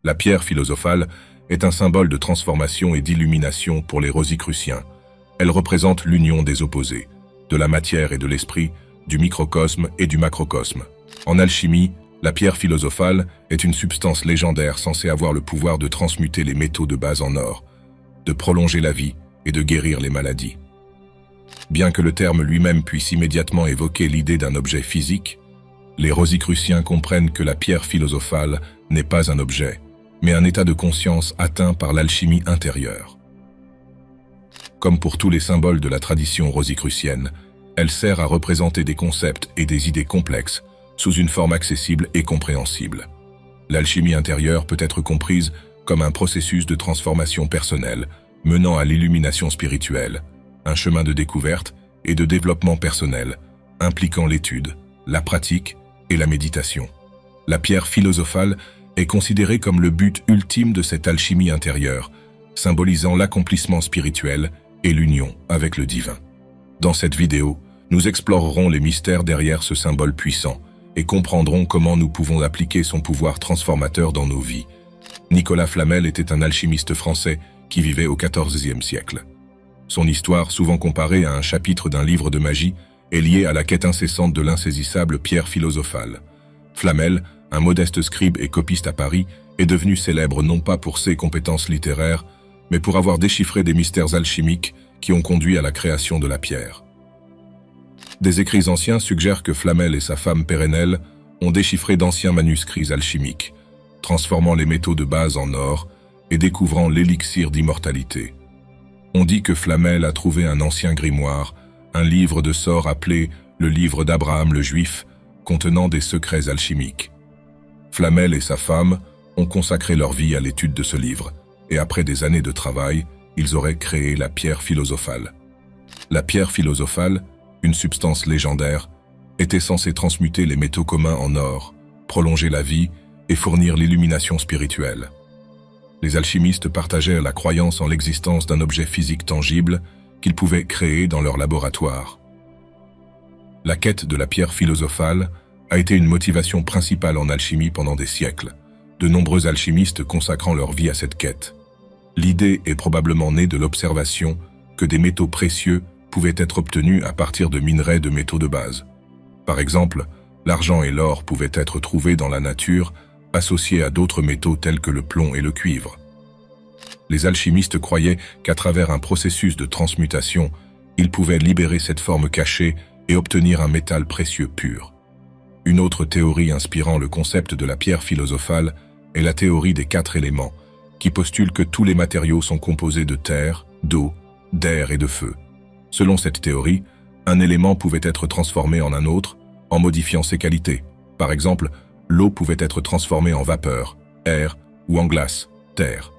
La pierre philosophale est un symbole de transformation et d'illumination pour les Rosicruciens. Elle représente l'union des opposés, de la matière et de l'esprit, du microcosme et du macrocosme. En alchimie, la pierre philosophale est une substance légendaire censée avoir le pouvoir de transmuter les métaux de base en or, de prolonger la vie et de guérir les maladies. Bien que le terme lui-même puisse immédiatement évoquer l'idée d'un objet physique, les Rosicruciens comprennent que la pierre philosophale n'est pas un objet, mais un état de conscience atteint par l'alchimie intérieure. Comme pour tous les symboles de la tradition rosicrucienne, elle sert à représenter des concepts et des idées complexes sous une forme accessible et compréhensible. L'alchimie intérieure peut être comprise comme un processus de transformation personnelle menant à l'illumination spirituelle, un chemin de découverte et de développement personnel, impliquant l'étude, la pratique et la méditation. La pierre philosophale est considérée comme le but ultime de cette alchimie intérieure, symbolisant l'accomplissement spirituel et l'union avec le divin. Dans cette vidéo, nous explorerons les mystères derrière ce symbole puissant et comprendrons comment nous pouvons appliquer son pouvoir transformateur dans nos vies. Nicolas Flamel était un alchimiste français qui vivait au XIVe siècle. Son histoire, souvent comparée à un chapitre d'un livre de magie, est liée à la quête incessante de l'insaisissable pierre philosophale. Flamel, un modeste scribe et copiste à Paris, est devenu célèbre non pas pour ses compétences littéraires, mais pour avoir déchiffré des mystères alchimiques qui ont conduit à la création de la pierre. Des écrits anciens suggèrent que Flamel et sa femme Pérenelle ont déchiffré d'anciens manuscrits alchimiques, transformant les métaux de base en or et découvrant l'élixir d'immortalité. On dit que Flamel a trouvé un ancien grimoire, un livre de sorts appelé le livre d'Abraham le Juif, contenant des secrets alchimiques. Flamel et sa femme ont consacré leur vie à l'étude de ce livre, et après des années de travail, ils auraient créé la pierre philosophale. La pierre philosophale, une substance légendaire, était censée transmuter les métaux communs en or, prolonger la vie et fournir l'illumination spirituelle. Les alchimistes partageaient la croyance en l'existence d'un objet physique tangible qu'ils pouvaient créer dans leur laboratoire. La quête de la pierre philosophale a été une motivation principale en alchimie pendant des siècles, de nombreux alchimistes consacrant leur vie à cette quête. L'idée est probablement née de l'observation que des métaux précieux pouvaient être obtenus à partir de minerais de métaux de base. Par exemple, l'argent et l'or pouvaient être trouvés dans la nature, associés à d'autres métaux tels que le plomb et le cuivre. Les alchimistes croyaient qu'à travers un processus de transmutation, ils pouvaient libérer cette forme cachée et obtenir un métal précieux pur. Une autre théorie inspirant le concept de la pierre philosophale est la théorie des 4 éléments, qui postule que tous les matériaux sont composés de terre, d'eau, d'air et de feu. Selon cette théorie, un élément pouvait être transformé en un autre en modifiant ses qualités. Par exemple, l'eau pouvait être transformée en vapeur, air ou en glace, terre.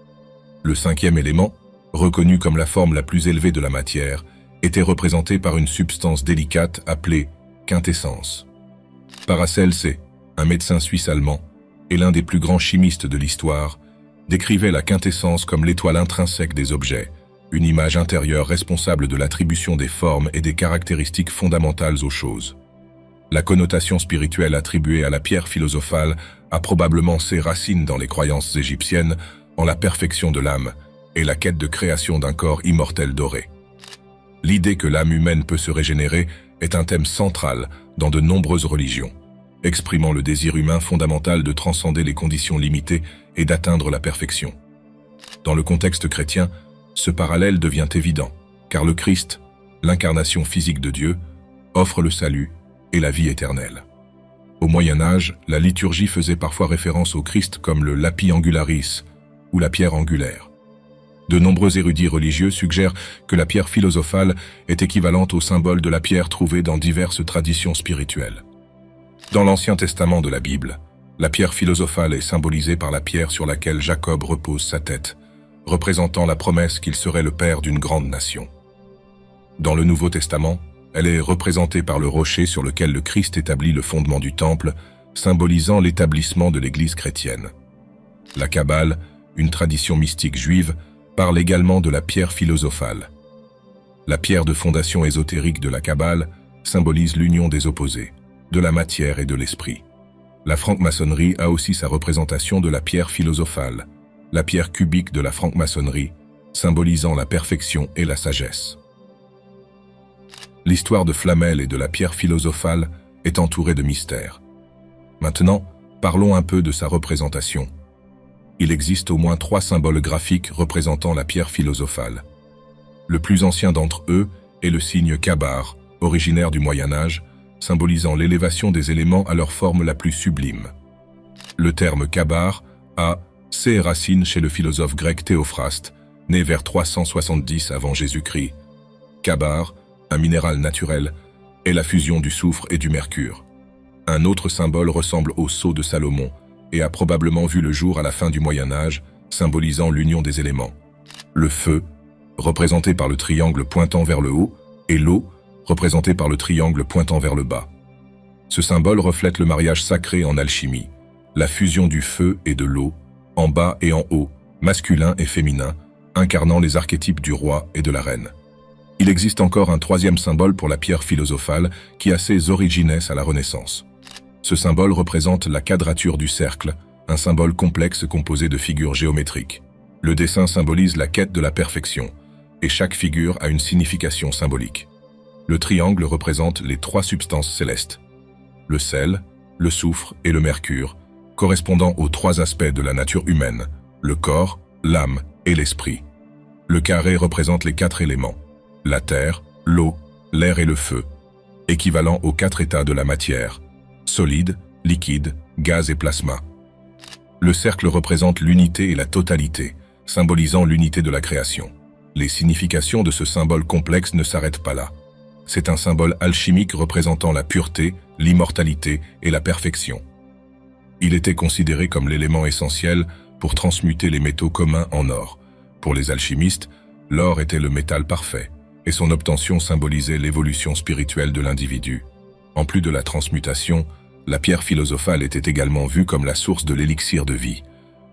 Le 5e élément, reconnu comme la forme la plus élevée de la matière, était représenté par une substance délicate appelée quintessence. Paracelse, un médecin suisse-allemand et l'un des plus grands chimistes de l'histoire, décrivait la quintessence comme l'étoile intrinsèque des objets, une image intérieure responsable de l'attribution des formes et des caractéristiques fondamentales aux choses. La connotation spirituelle attribuée à la pierre philosophale a probablement ses racines dans les croyances égyptiennes en la perfection de l'âme et la quête de création d'un corps immortel doré. L'idée que l'âme humaine peut se régénérer est un thème central dans de nombreuses religions, exprimant le désir humain fondamental de transcender les conditions limitées et d'atteindre la perfection. Dans le contexte chrétien, ce parallèle devient évident, car le Christ, l'incarnation physique de Dieu, offre le salut et la vie éternelle. Au Moyen-Âge, la liturgie faisait parfois référence au Christ comme le lapis angularis ou la pierre angulaire. De nombreux érudits religieux suggèrent que la pierre philosophale est équivalente au symbole de la pierre trouvée dans diverses traditions spirituelles. Dans l'Ancien Testament de la Bible, la pierre philosophale est symbolisée par la pierre sur laquelle Jacob repose sa tête, représentant la promesse qu'il serait le père d'une grande nation. Dans le Nouveau Testament, elle est représentée par le rocher sur lequel le Christ établit le fondement du temple, symbolisant l'établissement de l'Église chrétienne. La Kabbale, une tradition mystique juive, parle également de la pierre philosophale. La pierre de fondation ésotérique de la Kabbale symbolise l'union des opposés, de la matière et de l'esprit. La franc-maçonnerie a aussi sa représentation de la pierre philosophale, la pierre cubique de la franc-maçonnerie, symbolisant la perfection et la sagesse. L'histoire de Flamel et de la pierre philosophale est entourée de mystères. Maintenant, parlons un peu de sa représentation. Il existe au moins 3 symboles graphiques représentant la pierre philosophale. Le plus ancien d'entre eux est le signe Kabar, originaire du Moyen-Âge, symbolisant l'élévation des éléments à leur forme la plus sublime. Le terme Kabar a ses racines chez le philosophe grec Théophraste, né vers 370 avant Jésus-Christ. Kabar, un minéral naturel, est la fusion du soufre et du mercure. Un autre symbole ressemble au sceau de Salomon et a probablement vu le jour à la fin du Moyen-Âge, symbolisant l'union des éléments. Le feu, représenté par le triangle pointant vers le haut, et l'eau, représentée par le triangle pointant vers le bas. Ce symbole reflète le mariage sacré en alchimie, la fusion du feu et de l'eau, en bas et en haut, masculin et féminin, incarnant les archétypes du roi et de la reine. Il existe encore un 3e symbole pour la pierre philosophale qui a ses origines à la Renaissance. Ce symbole représente la quadrature du cercle, un symbole complexe composé de figures géométriques. Le dessin symbolise la quête de la perfection, et chaque figure a une signification symbolique. Le triangle représente les 3 substances célestes, le sel, le soufre et le mercure, correspondant aux 3 aspects de la nature humaine, le corps, l'âme et l'esprit. Le carré représente les 4 éléments, la terre, l'eau, l'air et le feu, équivalent aux 4 états de la matière, solide, liquide, gaz et plasma. Le cercle représente l'unité et la totalité, symbolisant l'unité de la création. Les significations de ce symbole complexe ne s'arrêtent pas là. C'est un symbole alchimique représentant la pureté, l'immortalité et la perfection. Il était considéré comme l'élément essentiel pour transmuter les métaux communs en or. Pour les alchimistes, l'or était le métal parfait, et son obtention symbolisait l'évolution spirituelle de l'individu. En plus de la transmutation, la pierre philosophale était également vue comme la source de l'élixir de vie,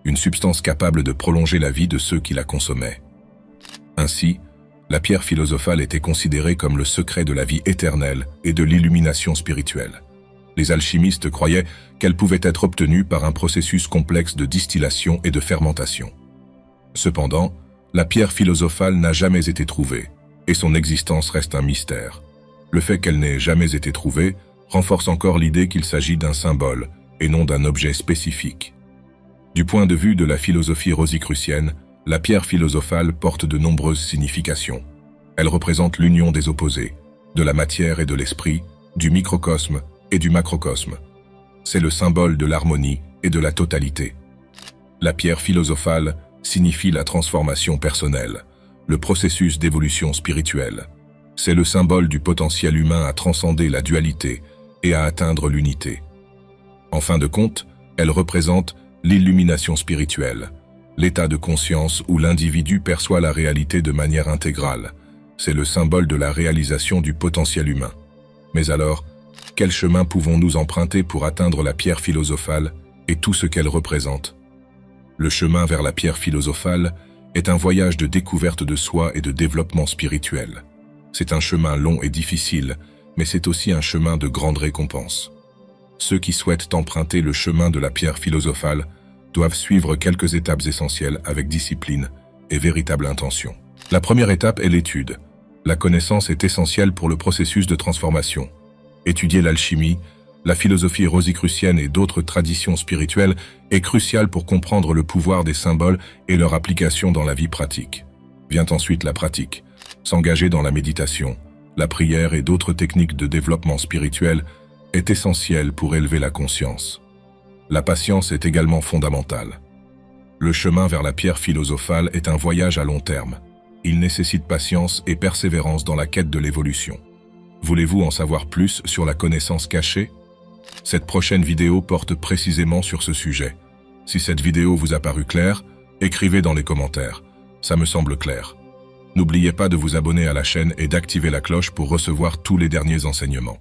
une substance capable de prolonger la vie de ceux qui la consommaient. Ainsi, la pierre philosophale était considérée comme le secret de la vie éternelle et de l'illumination spirituelle. Les alchimistes croyaient qu'elle pouvait être obtenue par un processus complexe de distillation et de fermentation. Cependant, la pierre philosophale n'a jamais été trouvée, et son existence reste un mystère. Le fait qu'elle n'ait jamais été trouvée renforce encore l'idée qu'il s'agit d'un symbole, et non d'un objet spécifique. Du point de vue de la philosophie rosicrucienne, la pierre philosophale porte de nombreuses significations. Elle représente l'union des opposés, de la matière et de l'esprit, du microcosme et du macrocosme. C'est le symbole de l'harmonie et de la totalité. La pierre philosophale signifie la transformation personnelle, le processus d'évolution spirituelle. C'est le symbole du potentiel humain à transcender la dualité et à atteindre l'unité. En fin de compte, elle représente l'illumination spirituelle, l'état de conscience où l'individu perçoit la réalité de manière intégrale. C'est le symbole de la réalisation du potentiel humain. Mais alors, quel chemin pouvons-nous emprunter pour atteindre la pierre philosophale et tout ce qu'elle représente? Le chemin vers la pierre philosophale est un voyage de découverte de soi et de développement spirituel. C'est un chemin long et difficile, mais c'est aussi un chemin de grande récompense. Ceux qui souhaitent emprunter le chemin de la pierre philosophale doivent suivre quelques étapes essentielles avec discipline et véritable intention. La première étape est l'étude. La connaissance est essentielle pour le processus de transformation. Étudier l'alchimie, la philosophie rosicrucienne et d'autres traditions spirituelles est crucial pour comprendre le pouvoir des symboles et leur application dans la vie pratique. Vient ensuite la pratique. S'engager dans la méditation, la prière et d'autres techniques de développement spirituel est essentiel pour élever la conscience. La patience est également fondamentale. Le chemin vers la pierre philosophale est un voyage à long terme. Il nécessite patience et persévérance dans la quête de l'évolution. Voulez-vous en savoir plus sur la connaissance cachée? Cette prochaine vidéo porte précisément sur ce sujet. Si cette vidéo vous a paru claire, écrivez dans les commentaires. Ça me semble clair. N'oubliez pas de vous abonner à la chaîne et d'activer la cloche pour recevoir tous les derniers enseignements.